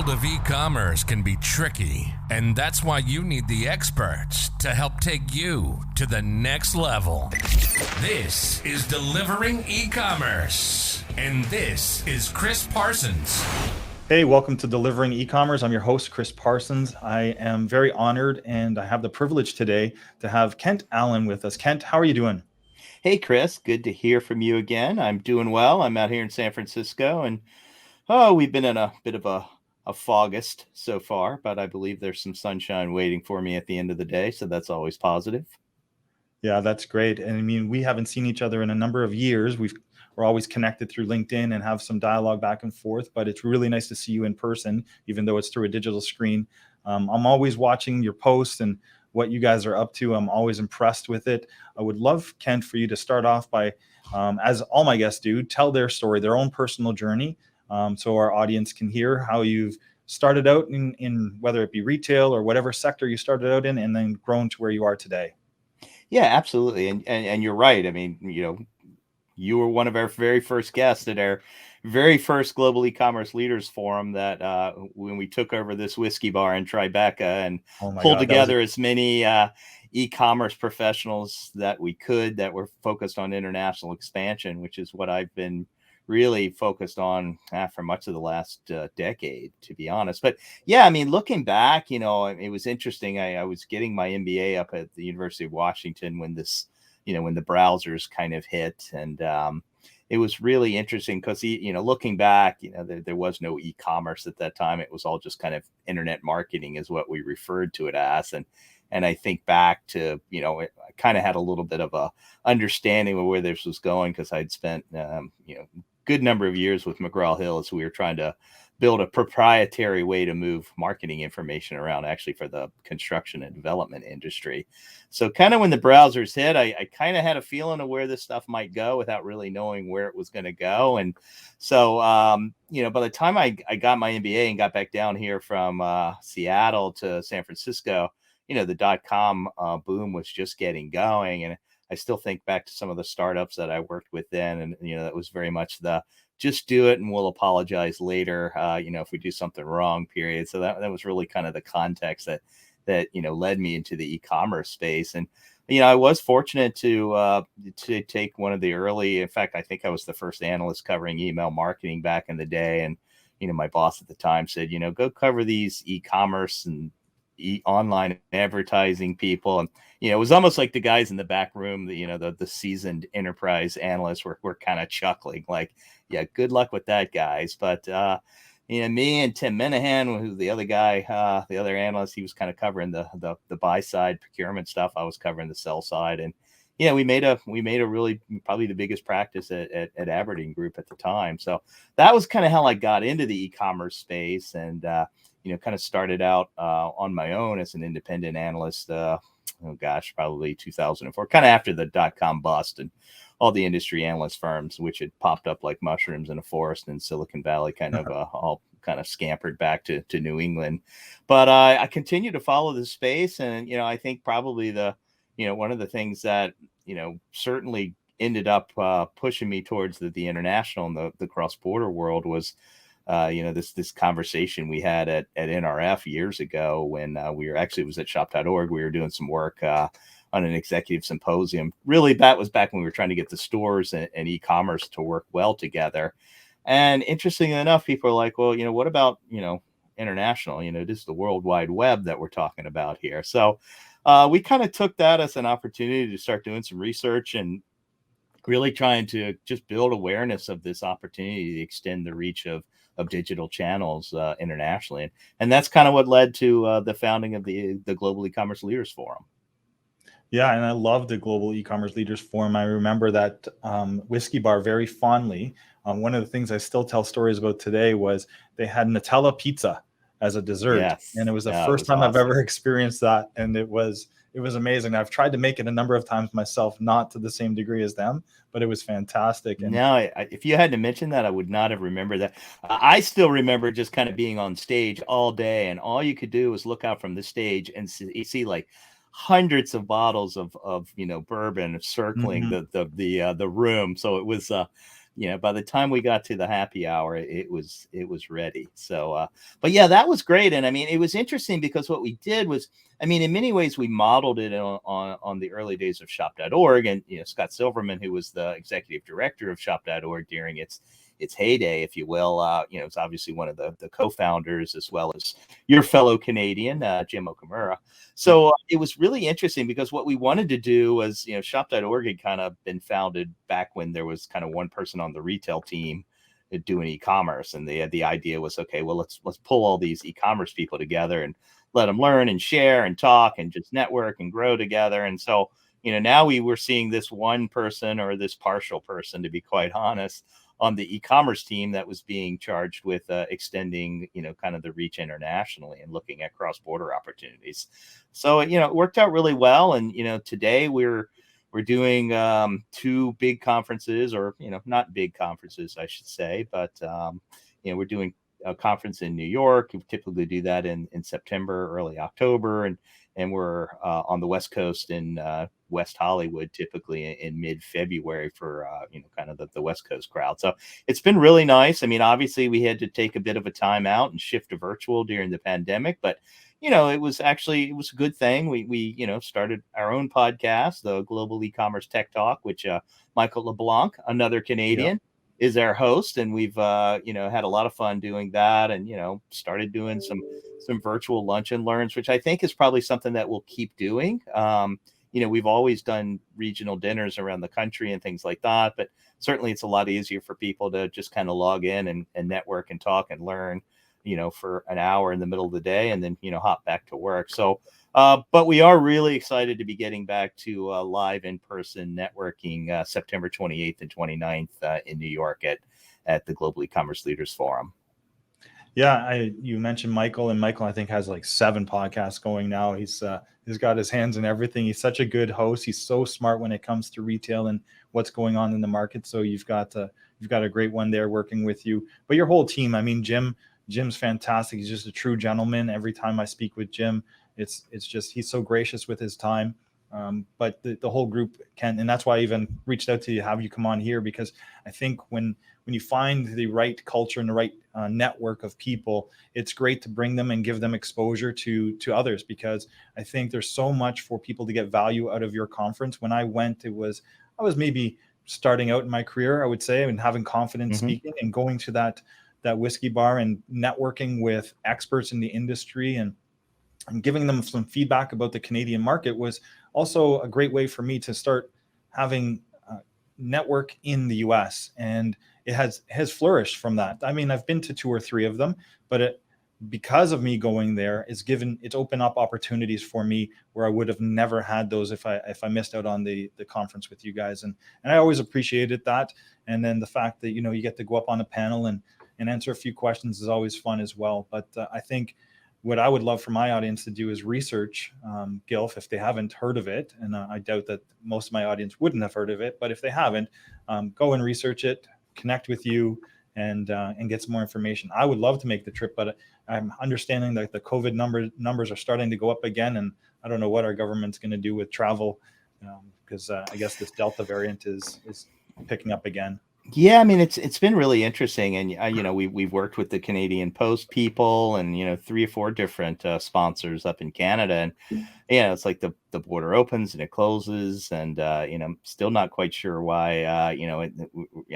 world of e-commerce can be tricky, and that's why you need the experts to help take you to the next level. This is Delivering E-commerce, and this is Chris Parsons. Hey, welcome to Delivering E-commerce. I'm your host, Chris Parsons. I am very honored, and I have the privilege today to have Kent Allen with us. Kent, how are you doing? Hey, Chris, good to hear from you again. I'm doing well. I'm out here in San Francisco, and we've been in a bit of a August so far, but I believe there's some sunshine waiting for me at the end of the day, so that's always positive. Yeah, that's great. And I mean, we haven't seen each other in a number of years. We're always connected through LinkedIn and have some dialogue back and forth, but it's really nice to see you in person, even though it's through a digital screen. I'm always watching your posts and what you guys are up to. I'm always impressed with it. I would love, Kent, for you to start off by, as all my guests do, tell their story, their own personal journey, so our audience can hear how you've started out in whether it be retail or whatever sector you started out in, and then grown to where you are today. Yeah, absolutely. And you're right. I mean, you were one of our very first guests at our very first Global E-commerce Leaders Forum that when we took over this whiskey bar in Tribeca and pulled together as many e-commerce professionals that we could that were focused on international expansion, which is what I've been really focused on for much of the last decade, to be honest. But yeah, I mean, looking back, it was interesting. I was getting my MBA up at the University of Washington when this, when the browsers kind of hit, and it was really interesting because, looking back, there was no e-commerce at that time. It was all just kind of internet marketing is what we referred to it as. And I think back to, I kind of had a little bit of a understanding of where this was going because I'd spent, good number of years with McGraw-Hill as we were trying to build a proprietary way to move marketing information around actually for the construction and development industry. So kind of when the browsers hit, I kind of had a feeling of where this stuff might go without really knowing where it was going to go. And so, by the time I got my MBA and got back down here from Seattle to San Francisco, the dot-com boom was just getting going. And I still think back to some of the startups that I worked with then. And, that was very much the just do it and we'll apologize later, if we do something wrong, period. So that was really kind of the context that led me into the e-commerce space. And, I was fortunate to take one of the early, in fact, I think I was the first analyst covering email marketing back in the day. And, my boss at the time said, go cover these e-commerce and online advertising people. And, it was almost like the guys in the back room, the seasoned enterprise analysts were kind of chuckling like, yeah, good luck with that, guys. But, me and Tim Minahan, who's the other guy, the other analyst, he was kind of covering the buy side procurement stuff. I was covering the sell side. And, we made a really probably the biggest practice at Aberdeen Group at the time. So that was kind of how I got into the e-commerce space and, kind of started out on my own as an independent analyst. Probably 2004, kind of after the dot-com bust and all the industry analyst firms, which had popped up like mushrooms in a forest in Silicon Valley, kind of all kind of scampered back to New England. But I continue to follow the space. And, I think probably one of the things that, certainly ended up pushing me towards the international and the cross-border world was, this conversation we had at NRF years ago when we were actually, it was at shop.org. We were doing some work on an executive symposium. Really, that was back when we were trying to get the stores and e-commerce to work well together. And interestingly enough, people are like, well, what about, international? This is the World Wide Web that we're talking about here. So we kind of took that as an opportunity to start doing some research and really trying to just build awareness of this opportunity to extend the reach of digital channels internationally. And that's kind of what led to the founding of the Global E-commerce Leaders Forum. Yeah, and I love the Global E-commerce Leaders Forum. I remember that whiskey bar very fondly. One of the things I still tell stories about today was they had Nutella pizza as a dessert. Yes. And it was the first time I've ever experienced that. And it was amazing. I've tried to make it a number of times myself, not to the same degree as them, but it was fantastic. And no, if you hadn't mentioned that, I would not have remembered that. I still remember just kind of being on stage all day, and all you could do was look out from the stage and see like hundreds of bottles of bourbon circling the room. So it was by the time we got to the happy hour, it was ready. So, but yeah, that was great. And I mean, it was interesting because what we did was, I mean, in many ways, we modeled it on the early days of shop.org. And, Scott Silverman, who was the executive director of shop.org during its heyday, if you will, it's obviously one of the co-founders, as well as your fellow Canadian, Jim Okamura. So it was really interesting because what we wanted to do was, shop.org had kind of been founded back when there was kind of one person on the retail team doing e-commerce. And the idea was, okay, well, let's pull all these e-commerce people together and let them learn and share and talk and just network and grow together. And so, now we were seeing this one person, or this partial person, to be quite honest, on the e-commerce team that was being charged with extending, kind of the reach internationally and looking at cross-border opportunities. So, it worked out really well. And, today we're doing 2 big conferences, or, not big conferences, I should say, but, we're doing a conference in New York. We typically do that in September, early October. And we're on the West Coast in West Hollywood, typically in mid-February for, kind of the West Coast crowd. So it's been really nice. I mean, obviously we had to take a bit of a time out and shift to virtual during the pandemic, but, it was a good thing. We started our own podcast, the Global E-commerce Tech Talk, which Michael LeBlanc, another Canadian, is our host. And we've, had a lot of fun doing that, and, started doing some virtual lunch and learns, which I think is probably something that we'll keep doing. We've always done regional dinners around the country and things like that, but certainly it's a lot easier for people to just kind of log in and network and talk and learn, for an hour in the middle of the day, and then, hop back to work. So, but we are really excited to be getting back to live in-person networking September 28th and 29th in New York at the Global E-commerce Leaders Forum. Yeah, you mentioned Michael, and Michael, I think, has like 7 podcasts going now. He's got his hands in everything. He's such a good host. He's so smart when it comes to retail and what's going on in the market. So you've got a great one there working with you. But your whole team, I mean, Jim's fantastic. He's just a true gentleman. Every time I speak with Jim, it's just, he's so gracious with his time. But the whole group can, and that's why I even reached out to you, have you come on here, because I think when you find the right culture and the right network of people, it's great to bring them and give them exposure to others, because I think there's so much for people to get value out of your conference. When I went, I was maybe starting out in my career, I would say, and having confidence speaking, and going to that whiskey bar and networking with experts in the industry and giving them some feedback about the Canadian market was also a great way for me to start having network in the US. And it has flourished from that. I mean, I've been to 2 or 3 of them, but because of me going there, it's opened up opportunities for me where I would have never had those if I missed out on the conference with you guys. And I always appreciated that. And then the fact that, you get to go up on a panel and answer a few questions is always fun as well. But I think what I would love for my audience to do is research GELF if they haven't heard of it. And I doubt that most of my audience wouldn't have heard of it. But if they haven't, go and research it, connect with you, and get some more information. I would love to make the trip, but I'm understanding that the COVID numbers are starting to go up again. And I don't know what our government's going to do with travel, because I guess this Delta variant is picking up again. Yeah, I mean, it's been really interesting, and we've worked with the Canadian Post people, and 3 or 4 different sponsors up in Canada, and it's like the border opens and it closes, and still not quite sure why. I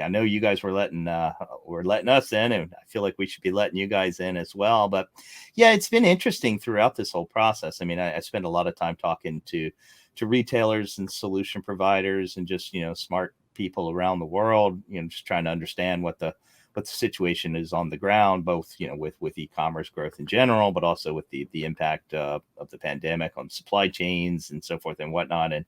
know you guys were letting us in, and I feel like we should be letting you guys in as well. But yeah, it's been interesting throughout this whole process. I mean, I spend a lot of time talking to retailers and solution providers, and just smart people around the world, just trying to understand what the situation is on the ground, both with e-commerce growth in general, but also with the impact of the pandemic on supply chains and so forth and whatnot. And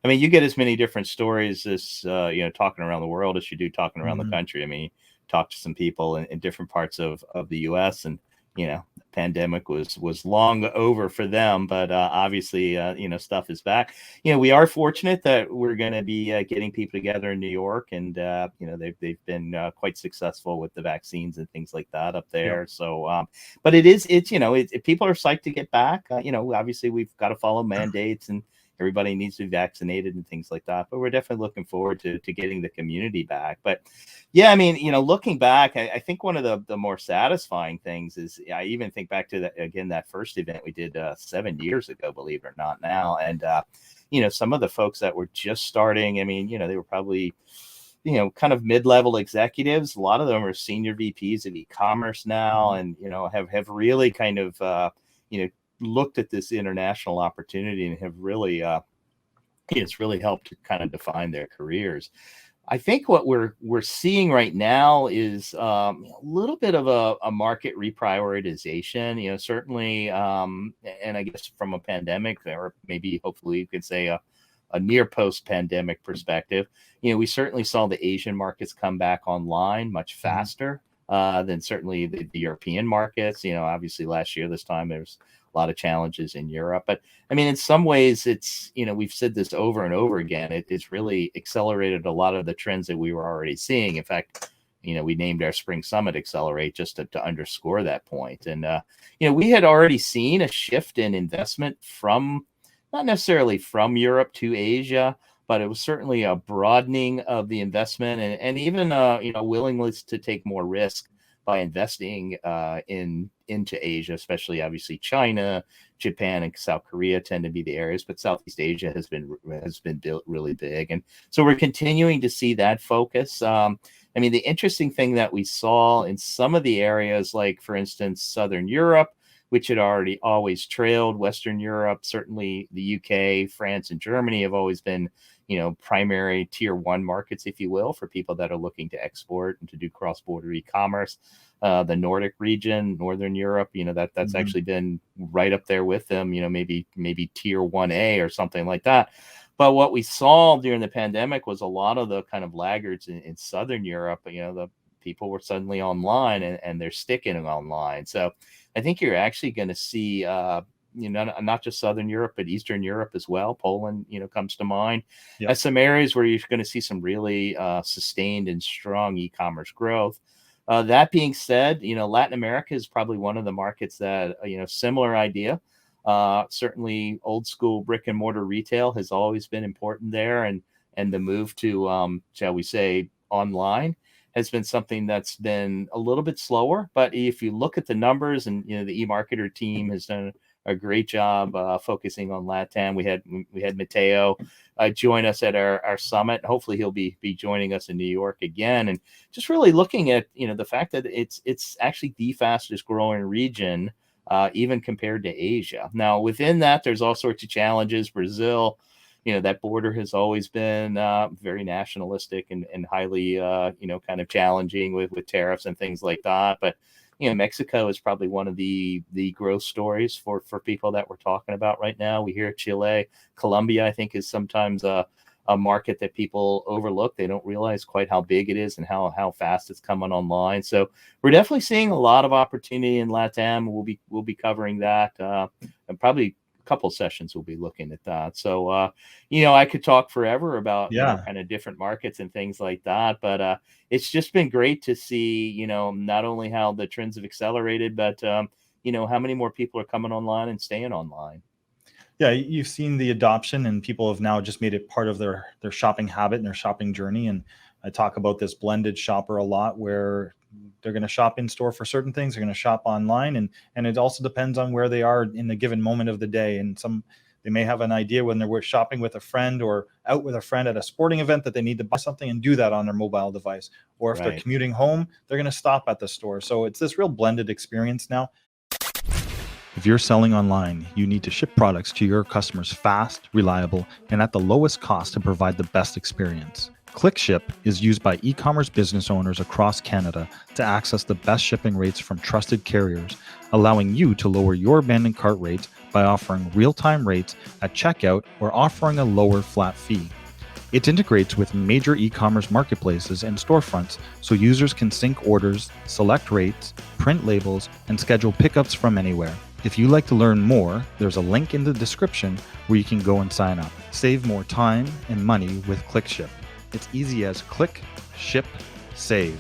I mean, you get as many different stories as talking around the world as you do talking around the country. I mean, you talk to some people in different parts of the U.S. and the pandemic was long over for them, but obviously, stuff is back. We are fortunate that we're going to be getting people together in New York, and they've been quite successful with the vaccines and things like that up there. Yep. So, but it's people are psyched to get back. Obviously we've got to follow mandates and everybody needs to be vaccinated and things like that. But we're definitely looking forward to getting the community back. But yeah, I mean, looking back, I think one of the more satisfying things is, I even think back to that first event we did 7 years ago, believe it or not now. And, some of the folks that were just starting, I mean, they were probably, kind of mid-level executives. A lot of them are senior VPs of e-commerce now, and, have really kind of, looked at this international opportunity and have really, it's really helped to kind of define their careers. I think what we're seeing right now is a little bit of a market reprioritization. Certainly, and I guess from a pandemic, or maybe hopefully you could say a near post-pandemic perspective, we certainly saw the Asian markets come back online much faster than certainly the European markets. Obviously last year this time there was a lot of challenges in Europe, but I mean, in some ways it's, we've said this over and over again, it's really accelerated a lot of the trends that we were already seeing. In fact, we named our Spring Summit Accelerate just to underscore that point. And, we had already seen a shift in investment from, not necessarily from Europe to Asia, but it was certainly a broadening of the investment and even, willingness to take more risk by investing into Asia, especially obviously China, Japan, and South Korea tend to be the areas, but Southeast Asia has been built really big, and so we're continuing to see that focus. I mean, the interesting thing that we saw in some of the areas, like for instance, Southern Europe, which had already always trailed Western Europe, certainly the UK, France, and Germany have always been, primary tier one markets, if you will, for people that are looking to export and to do cross-border e-commerce. The Nordic region, Northern Europe, that's actually been right up there with them, maybe tier 1A or something like that. But what we saw during the pandemic was a lot of the kind of laggards in Southern Europe, the people were suddenly online and they're sticking online. So I think you're actually going to see, not just Southern Europe, but Eastern Europe as well. Poland, comes to mind as some areas where you're going to see some really sustained and strong e-commerce growth. That being said, Latin America is probably one of the markets that, similar idea. Certainly old school brick and mortar retail has always been important there. And the move to, shall we say, online has been something that's been a little bit slower. But if you look at the numbers, and, the eMarketer team has done a great job focusing on LATAM. We had Mateo join us at our summit. Hopefully he'll be joining us in New York again, and just really looking at the fact that it's actually the fastest growing region, even compared to Asia. Now within that, there's all sorts of challenges. Brazil, that border has always been very nationalistic and highly kind of challenging with tariffs and things like that. But Mexico is probably one of the growth stories for people that we're talking about right now. We hear Chile, Colombia, I think, is sometimes a market that people overlook. They don't realize quite how big it is and how fast it's coming online. So we're definitely seeing a lot of opportunity in LATAM. We'll be covering that, and probably couple sessions we'll be looking at that. So I could talk forever about kind of different markets and things like that, but it's just been great to see not only how the trends have accelerated, but how many more people are coming online and staying online. Yeah, you've seen the adoption, and people have now just made it part of their shopping habit and their shopping journey. And I talk about this blended shopper a lot, where they're going to shop in store for certain things, they're going to shop online, and it also depends on where they are in the given moment of the day. And they may have an idea when they're shopping with a friend or out with a friend at a sporting event that they need to buy something and do that on their mobile device. Or if they're commuting home, they're going to stop at the store. So it's this real blended experience now. If you're selling online, you need to ship products to your customers fast, reliable, and at the lowest cost to provide the best experience. ClickShip is used by e-commerce business owners across Canada to access the best shipping rates from trusted carriers, allowing you to lower your abandoned cart rates by offering real-time rates at checkout or offering a lower flat fee. It integrates with major e-commerce marketplaces and storefronts so users can sync orders, select rates, print labels, and schedule pickups from anywhere. If you'd like to learn more, there's a link in the description where you can go and sign up. Save more time and money with ClickShip. It's easy as click, ship, save.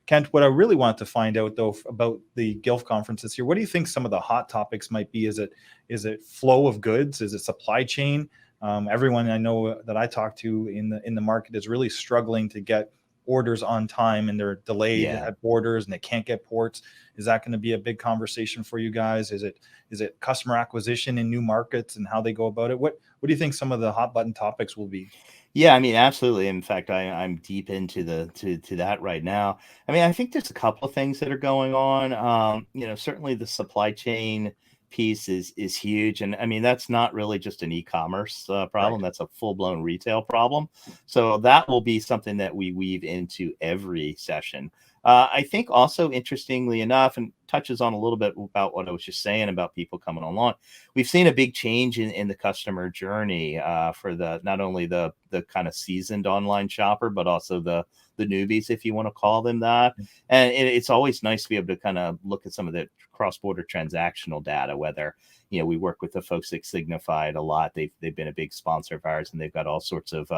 Kent, what I really want to find out though about the GELF conference this year, what do you think some of the hot topics might be? Is it flow of goods? Is it supply chain? Everyone I know that I talk to in the market is really struggling to get orders on time, and they're delayed at borders and they can't get ports. Is that going to be a big conversation for you guys? Is it customer acquisition in new markets and how they go about it? What do you think some of the hot button topics will be? Yeah, I mean, absolutely. In fact, I'm deep into to that right now. I mean, I think there's a couple of things that are going on. Certainly the supply chain piece is huge, and I mean that's not really just an e-commerce Right. problem. That's a full-blown retail problem. So that will be something that we weave into every session. I think also interestingly enough, and touches on a little bit about what I was just saying about people coming online. We've seen a big change in the customer journey for the not only the kind of seasoned online shopper, but also the newbies, if you want to call them that. And it's always nice to be able to kind of look at some of the cross-border transactional data, whether we work with the folks at Signified a lot. They've been a big sponsor of ours, and they've got all sorts of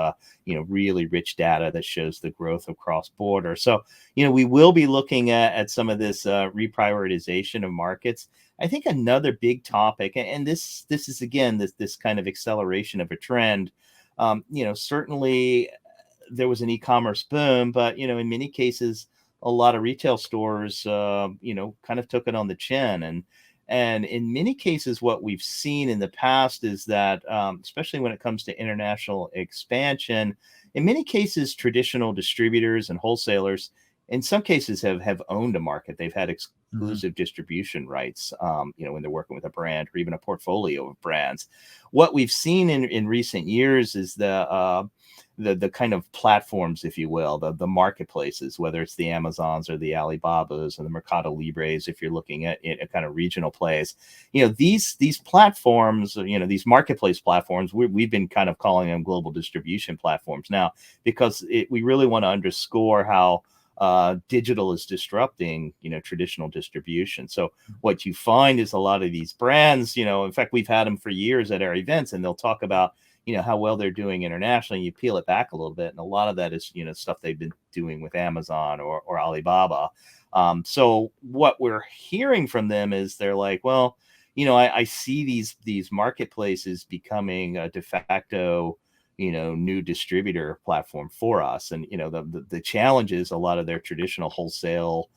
really rich data that shows the growth of cross-border. So we will be looking at some of this reprioritization of markets. I think another big topic, and this is again this kind of acceleration of a trend. Certainly there was an e-commerce boom, but in many cases, a lot of retail stores, kind of took it on the chin. And in many cases, what we've seen in the past is that, especially when it comes to international expansion, in many cases, traditional distributors and wholesalers, in some cases, have owned a market. They've had exclusive distribution rights, when they're working with a brand or even a portfolio of brands. What we've seen in recent years is the kind of platforms, if you will, the marketplaces, whether it's the Amazons or the Alibabas or the Mercado Libres, if you're looking at a kind of regional plays, these platforms, these marketplace platforms, we've been kind of calling them global distribution platforms now, because we really want to underscore how digital is disrupting, traditional distribution. So what you find is a lot of these brands, in fact, we've had them for years at our events, and they'll talk about how well they're doing internationally. You peel it back a little bit, and a lot of that is stuff they've been doing with Amazon or Alibaba. So what we're hearing from them is they're like, well, I see these marketplaces becoming a de facto new distributor platform for us, and the challenge is a lot of their traditional wholesale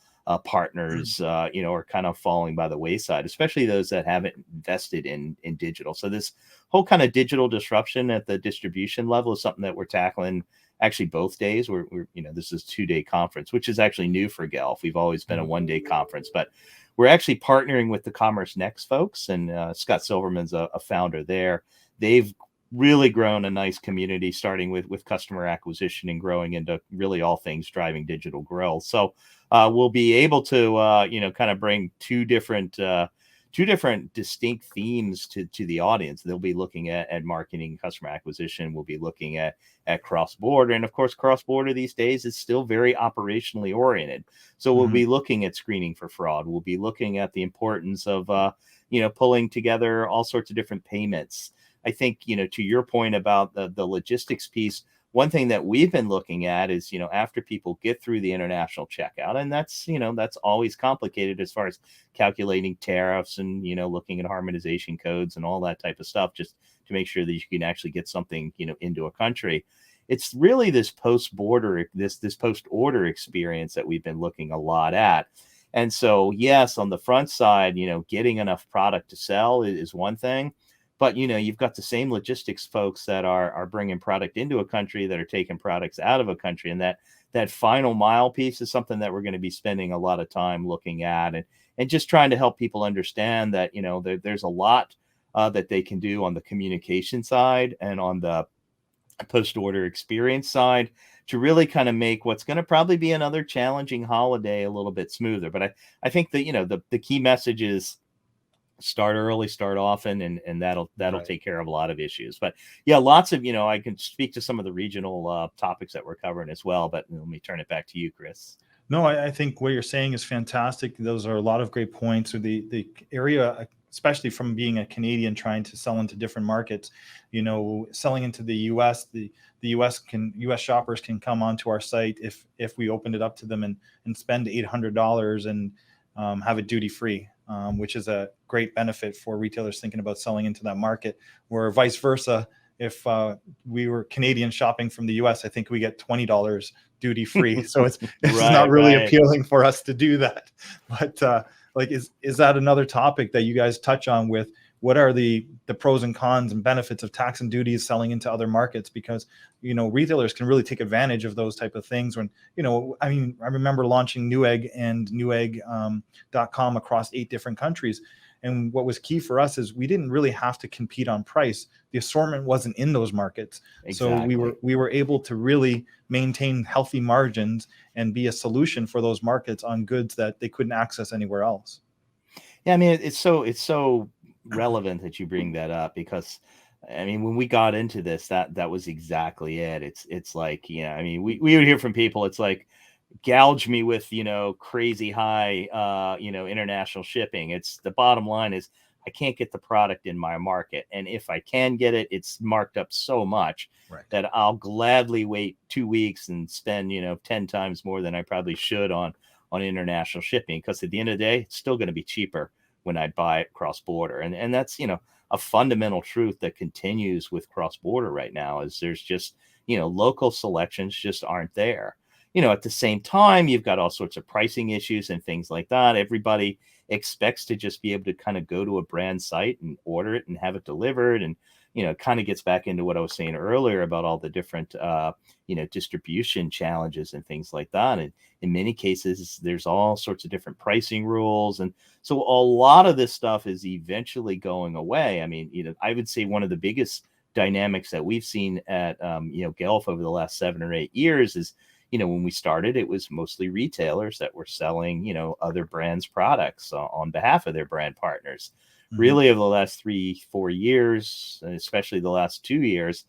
partners are kind of falling by the wayside, especially those that haven't invested in digital. So this whole kind of digital disruption at the distribution level is something that we're tackling actually both days. We're this is 2-day conference, which is actually new for GELF. We've always been a 1-day conference, but we're actually partnering with the Commerce Next folks, and Scott Silverman's a founder there. They've really grown a nice community, starting with customer acquisition and growing into really all things driving digital growth. So we'll be able to kind of bring two different distinct themes to the audience. They'll be looking at marketing, customer acquisition. We'll be looking at cross-border, and of course, cross-border these days is still very operationally oriented. So we'll be looking at screening for fraud. We'll be looking at the importance of pulling together all sorts of different payments. I think, to your point about the logistics piece, one thing that we've been looking at is, after people get through the international checkout, and that's always complicated as far as calculating tariffs and, looking at harmonization codes and all that type of stuff, just to make sure that you can actually get something, into a country. It's really this post-border, this post-order experience that we've been looking a lot at. And so, yes, on the front side, getting enough product to sell is one thing. But, you've got the same logistics folks that are bringing product into a country, that are taking products out of a country. And that final mile piece is something that we're going to be spending a lot of time looking at, and just trying to help people understand that, there's a lot that they can do on the communication side and on the post-order experience side to really kind of make what's going to probably be another challenging holiday a little bit smoother. But I think that, the key message is, start early, start often, and that'll Right. take care of a lot of issues. But yeah, lots of, I can speak to some of the regional topics that we're covering as well, but let me turn it back to you, Chris. No, I think what you're saying is fantastic. Those are a lot of great points. Or the area especially from being a Canadian trying to sell into different markets, selling into the US, the US shoppers can come onto our site if we opened it up to them and spend $800 and have it duty free, which is a great benefit for retailers thinking about selling into that market. Where vice versa, if we were Canadian shopping from the US, I think we get $20 duty free. So it's not really appealing for us to do that. But is that another topic that you guys touch on with what are the pros and cons and benefits of tax and duties selling into other markets? Because, retailers can really take advantage of those type of things when, I remember launching Newegg and Newegg.com across 8 different countries. And what was key for us is we didn't really have to compete on price. The assortment wasn't in those markets. Exactly. So we were able to really maintain healthy margins and be a solution for those markets on goods that they couldn't access anywhere else. Yeah, I mean, it's so relevant that you bring that up, because when we got into this, that was exactly it. It's like, we would hear from people, it's like, gouge me with, crazy high, international shipping. It's the bottom line is I can't get the product in my market. And if I can get it, it's marked up so much that I'll gladly wait 2 weeks and spend, 10 times more than I probably should on international shipping. Because at the end of the day, it's still going to be cheaper when I buy it cross border. And that's, a fundamental truth that continues with cross border right now is there's just, local selections just aren't there. At the same time, you've got all sorts of pricing issues and things like that. Everybody expects to just be able to kind of go to a brand site and order it and have it delivered. And, it kind of gets back into what I was saying earlier about all the different, distribution challenges and things like that. And in many cases, there's all sorts of different pricing rules. And so a lot of this stuff is eventually going away. I would say one of the biggest dynamics that we've seen at, GELF over the last 7 or 8 years is, when we started, it was mostly retailers that were selling, other brands' products on behalf of their brand partners. Mm-hmm. Really, over the last 3-4 years, and especially the last 2 years,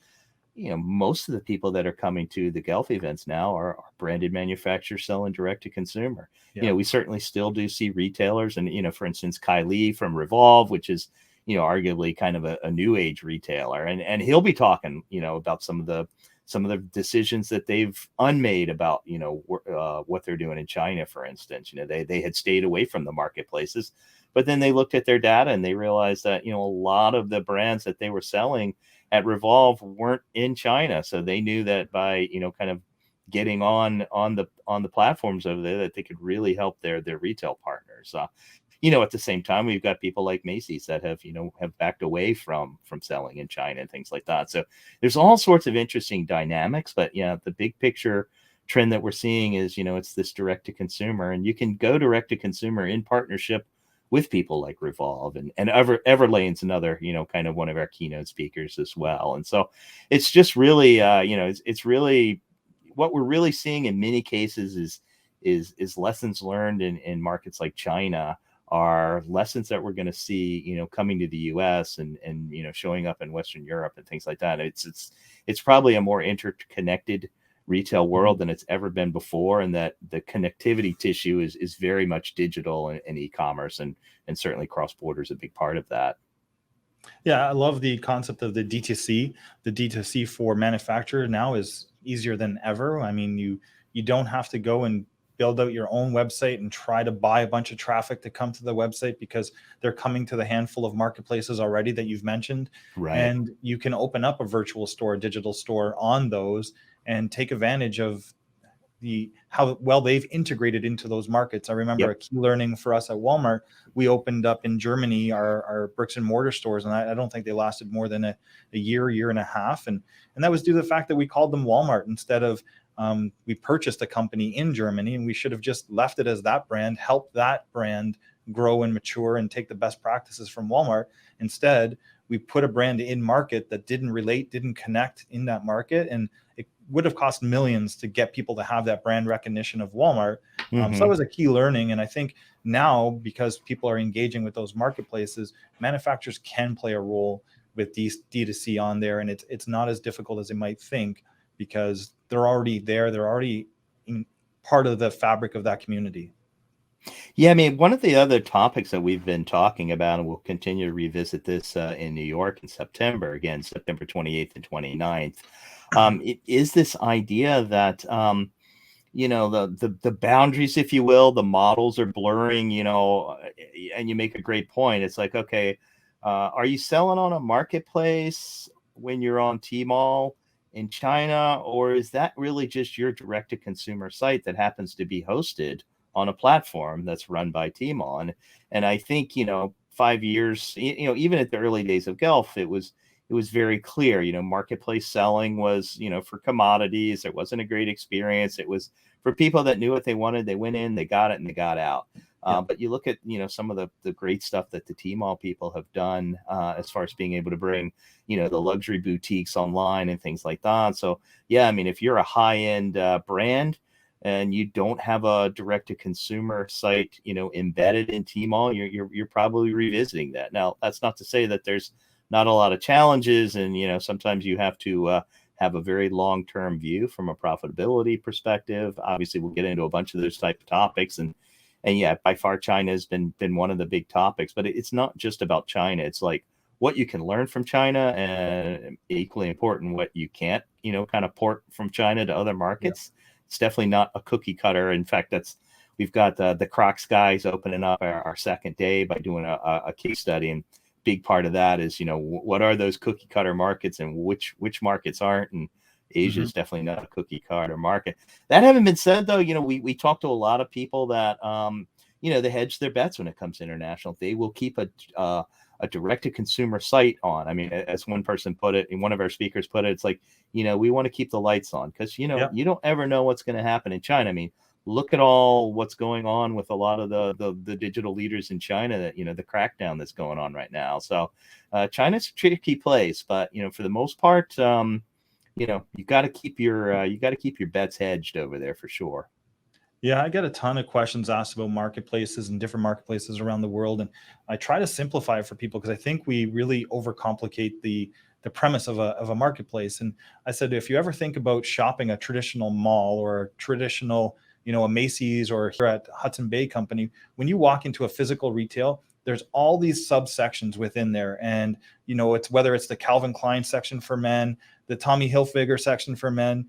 most of the people that are coming to the GELF events now are branded manufacturers selling direct to consumer. Yeah. We certainly still do see retailers, and for instance, Kai Lee from Revolve, which is arguably kind of a new age retailer, and he'll be talking about some of the decisions that they've unmade about, what they're doing in China, for instance. They had stayed away from the marketplaces, but then they looked at their data and they realized that, a lot of the brands that they were selling at Revolve weren't in China. So they knew that by, kind of getting on the platforms over there, that they could really help their retail partners. At the same time, we've got people like Macy's that have backed away from selling in China and things like that. So there's all sorts of interesting dynamics, but the big picture trend that we're seeing is, it's this direct to consumer, and you can go direct to consumer in partnership with people like Revolve, and Everlane's another, kind of one of our keynote speakers as well. And so it's just really, it's really what we're really seeing in many cases is lessons learned in markets like China are lessons that we're going to see, coming to the US and showing up in Western Europe and things like that. It's probably a more interconnected retail world than it's ever been before, and that the connectivity tissue is very much digital and e-commerce, and certainly cross-border is a big part of that. Yeah, I love the concept of the D2C. The D2C for manufacturer now is easier than ever. You don't have to go and build out your own website and try to buy a bunch of traffic to come to the website, because they're coming to the handful of marketplaces already that you've mentioned. Right. And you can open up a virtual store, digital store on those, and take advantage of how well they've integrated into those markets. I remember a key learning for us at Walmart, we opened up in Germany our bricks and mortar stores, and I don't think they lasted more than a year and a half. And that was due to the fact that we called them Walmart instead of we purchased a company in Germany, and we should have just left it as that brand, help that brand grow and mature and take the best practices from Walmart. Instead, we put a brand in market that didn't connect in that market, and it would have cost millions to get people to have that brand recognition of Walmart. So that was a key learning. And I think now, because people are engaging with those marketplaces, manufacturers can play a role with D2C on there, and it's not as difficult as they might think, because they're already there. They're already part of the fabric of that community. Yeah, I mean, one of the other topics that we've been talking about, and we'll continue to revisit this in New York in September, again, September 28th and 29th, it is this idea that, the boundaries, if you will, the models are blurring, and you make a great point. It's like, okay, are you selling on a marketplace when you're on Tmall in China, or is that really just your direct to consumer site that happens to be hosted on a platform that's run by Tmall? And I think, 5 years, even at the early days of GELF, it was very clear, marketplace selling was, for commodities. It wasn't a great experience. It was for people that knew what they wanted. They went in, they got it, and they got out. But you look at, some of the great stuff that the Tmall people have done as far as being able to bring, the luxury boutiques online and things like that. So, yeah, I mean, if you're a high-end brand and you don't have a direct-to-consumer site, embedded in Tmall, you're probably revisiting that. Now, that's not to say that there's not a lot of challenges, and sometimes you have to have a very long-term view from a profitability perspective. Obviously, we'll get into a bunch of those type of topics, and yeah, by far China has been one of the big topics. But it's not just about China. It's like what you can learn from China, and equally important, what you can't, kind of port from China to other markets. It's definitely not a cookie cutter. In fact, we've got the Crocs guys opening up our second day by doing a case study, and big part of that is, what are those cookie cutter markets and which markets aren't, and Asia is definitely not a cookie cutter market. That having been said, though, we talk to a lot of people that, they hedge their bets when it comes to international. They will keep a direct to consumer site on. I mean, as one person put it, and one of our speakers put it, it's like, we want to keep the lights on because, you don't ever know what's going to happen in China. I mean, look at all what's going on with a lot of the digital leaders in China, that, the crackdown that's going on right now. So China's a tricky place, but, for the most part, you got to keep your bets hedged over there for sure. Yeah, I get a ton of questions asked about marketplaces and different marketplaces around the world, and I try to simplify it for people because I think we really overcomplicate the premise of a marketplace. And I said, if you ever think about shopping a traditional mall or a traditional, a Macy's, or here at Hudson Bay Company, when you walk into a physical retail, there's all these subsections within there, and it's whether it's the Calvin Klein section for men, the Tommy Hilfiger section for men.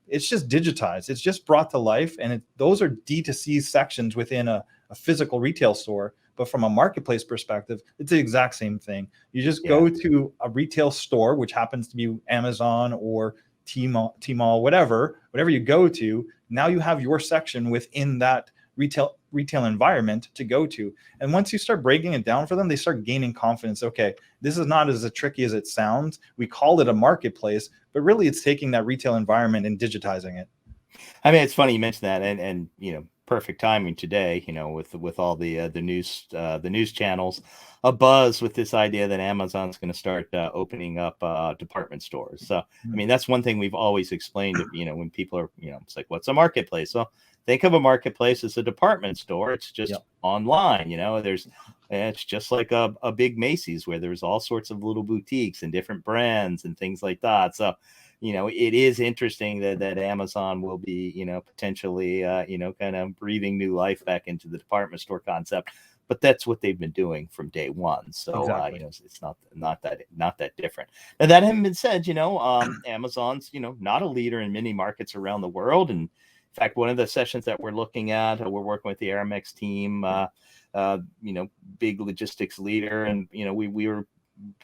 It's just digitized. It's just brought to life. And those are D2C sections within a physical retail store. But from a marketplace perspective, it's the exact same thing. You just go to a retail store, which happens to be Amazon or Tmall, whatever you go to. Now you have your section within that retail environment to go to. And once you start breaking it down for them, they start gaining confidence. Okay, this is not as tricky as it sounds. We call it a marketplace, but really it's taking that retail environment and digitizing it. I mean, it's funny you mentioned that, and perfect timing today, with all the news channels, a buzz with this idea that Amazon's going to start opening up department stores. So, I mean, that's one thing we've always explained. When people are, it's like, what's a marketplace? Well, think of a marketplace as a department store. It's just online. It's just like a big Macy's where there's all sorts of little boutiques and different brands and things like that. So, it is interesting that Amazon will be, potentially, kind of breathing new life back into the department store concept. But that's what they've been doing from day one. So, exactly. It's not that different. Now, that having been said, Amazon's, not a leader in many markets around the world. And in fact, one of the sessions that we're looking at, we're working with the Aramex team, big logistics leader. And, we were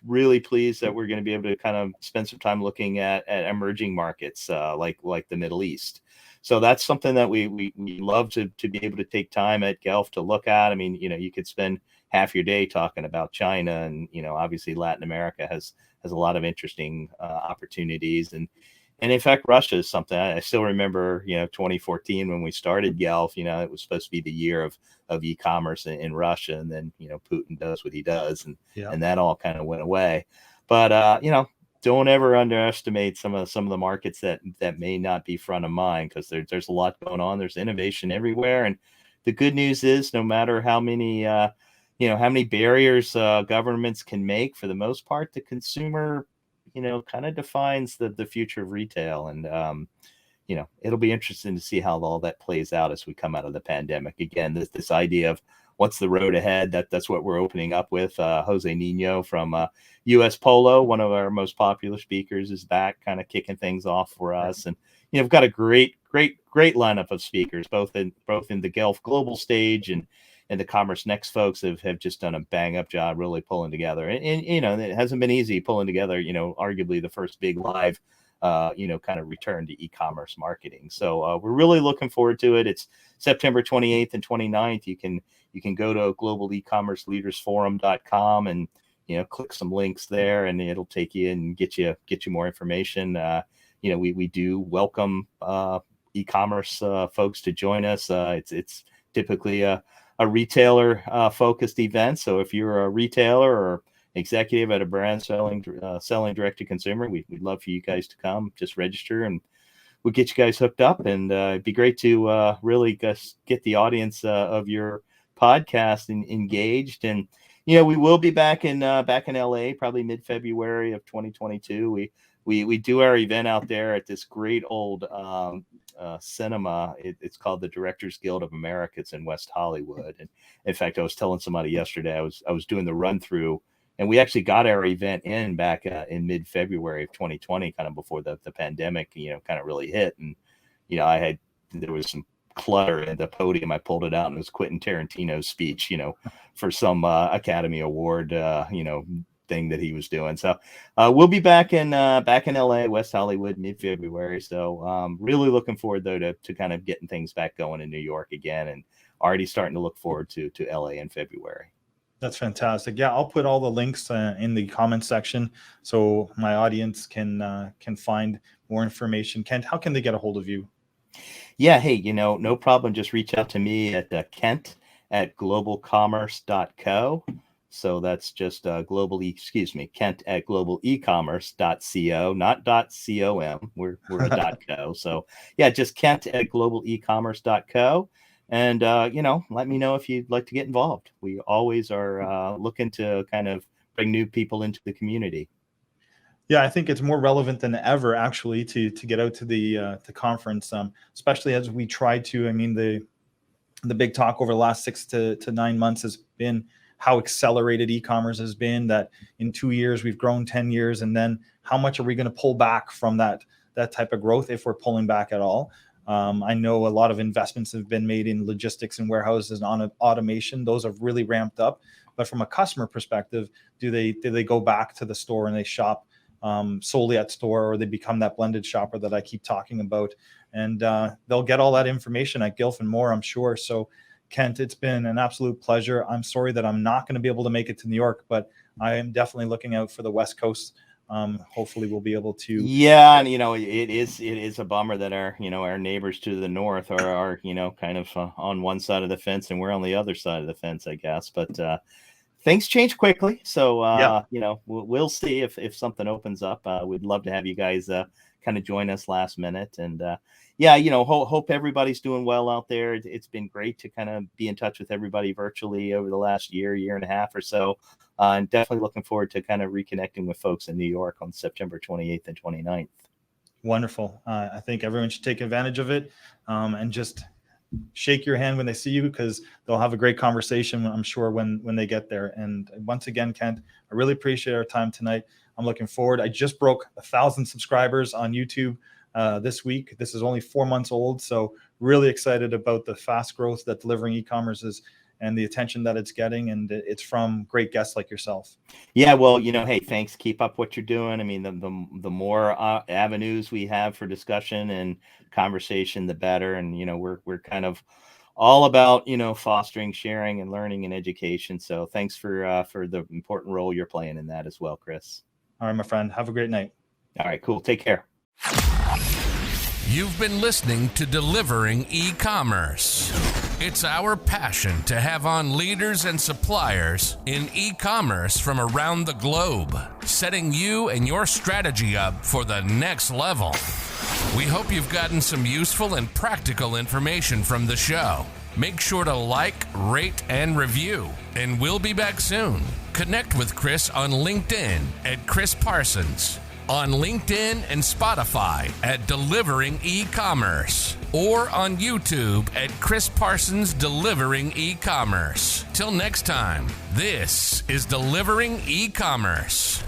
really pleased that we're going to be able to kind of spend some time looking at emerging markets like the Middle East. So that's something that we love to be able to take time at GELF to look at. I mean, you could spend half your day talking about China, and obviously Latin America has a lot of interesting opportunities, and in fact, Russia is something I still remember. 2014 when we started GELF, it was supposed to be the year of e-commerce in Russia, and then Putin does what he does, and that all kind of went away. But don't ever underestimate some of the markets that may not be front of mind, because there's a lot going on. There's innovation everywhere, and the good news is, no matter how many barriers governments can make, for the most part, the consumer kind of defines the future of retail. And it'll be interesting to see how all that plays out as we come out of the pandemic. Again, this idea of what's the road ahead, that's what we're opening up with. Jose Nino from US Polo, one of our most popular speakers, is back kind of kicking things off for us. And, we've got a great lineup of speakers, both in the GELF global stage and the Commerce Next folks have just done a bang up job really pulling together. And it hasn't been easy pulling together, arguably the first big live kind of return to e-commerce marketing. So we're really looking forward to it. It's September 28th and 29th. You can go to globalecommerceleadersforum.com and click some links there, and it'll take you and get you more information. We do welcome e-commerce folks to join us. It's typically a retailer focused event. So if you're a retailer or executive at a brand selling direct to consumer, we'd love for you guys to come. Just register and we'll get you guys hooked up. And it'd be great to really just get the audience of your podcast engaged. And we will be back in LA probably mid-February of 2022. We do our event out there at this great old cinema. It's called the Directors Guild of America. It's in West Hollywood. And in fact, I was telling somebody yesterday, I was doing the run through, and we actually got our event back in mid-February of 2020, kind of before the pandemic, kind of really hit. And, there was some clutter at the podium. I pulled it out, and it was Quentin Tarantino's speech, for some Academy Award, thing that he was doing. So we'll be back in LA, West Hollywood, mid-February. So really looking forward, though, to kind of getting things back going in New York again, and already starting to look forward to LA in February. That's fantastic. Yeah, I'll put all the links in the comments section so my audience can find more information. Kent, how can they get a hold of you? Yeah, hey, no problem. Just reach out to me at kent@globalcommerce.co. So that's just Kent at globalecommerce.co, not .com. We're a .co. So yeah, just Kent at globalecommerce.co. And, let me know if you'd like to get involved. We always are looking to kind of bring new people into the community. Yeah, I think it's more relevant than ever, actually, to get out to the conference, especially as we try to. I mean, the big talk over the last 6 to 9 months has been how accelerated e-commerce has been, that in 2 years we've grown 10 years. And then how much are we going to pull back from that type of growth, if we're pulling back at all? I know a lot of investments have been made in logistics and warehouses and on automation. Those have really ramped up. But from a customer perspective, do they go back to the store and they shop solely at store, or they become that blended shopper that I keep talking about? And they'll get all that information at GELF and more, I'm sure. So Kent, it's been an absolute pleasure. I'm sorry that I'm not going to be able to make it to New York, but I am definitely looking out for the West Coast. Hopefully we'll be able to. Yeah, and it is a bummer that our neighbors to the north are kind of on one side of the fence and we're on the other side of the fence, I guess. But things change quickly, so we'll see if something opens up. We'd love to have you guys kind of join us last minute. And hope everybody's doing well out there. It's been great to kind of be in touch with everybody virtually over the last year and a half or so. And definitely looking forward to kind of reconnecting with folks in New York on September 28th and 29th. Wonderful. I think everyone should take advantage of it and just shake your hand when they see you, because they'll have a great conversation, I'm sure, when they get there. And once again, Kent, I really appreciate our time tonight. I'm looking forward. I just broke 1,000 subscribers on YouTube this week. This is only 4 months old, so really excited about the fast growth that Delivering E-commerce is and the attention that it's getting, and it's from great guests like yourself. Yeah, well, hey, thanks. Keep up what you're doing. I mean, the more avenues we have for discussion and conversation, the better. And we're kind of all about fostering, sharing, and learning and education. So thanks for the important role you're playing in that as well, Chris. All right, my friend. Have a great night. All right, cool. Take care. You've been listening to Delivering E-commerce. It's our passion to have on leaders and suppliers in e-commerce from around the globe, setting you and your strategy up for the next level. We hope you've gotten some useful and practical information from the show. Make sure to like, rate, and review, and we'll be back soon. Connect with Chris on LinkedIn at Chris Parsons. on LinkedIn and Spotify at Delivering eCommerce, or on YouTube at Chris Parsons Delivering eCommerce. Till next time, this is Delivering eCommerce.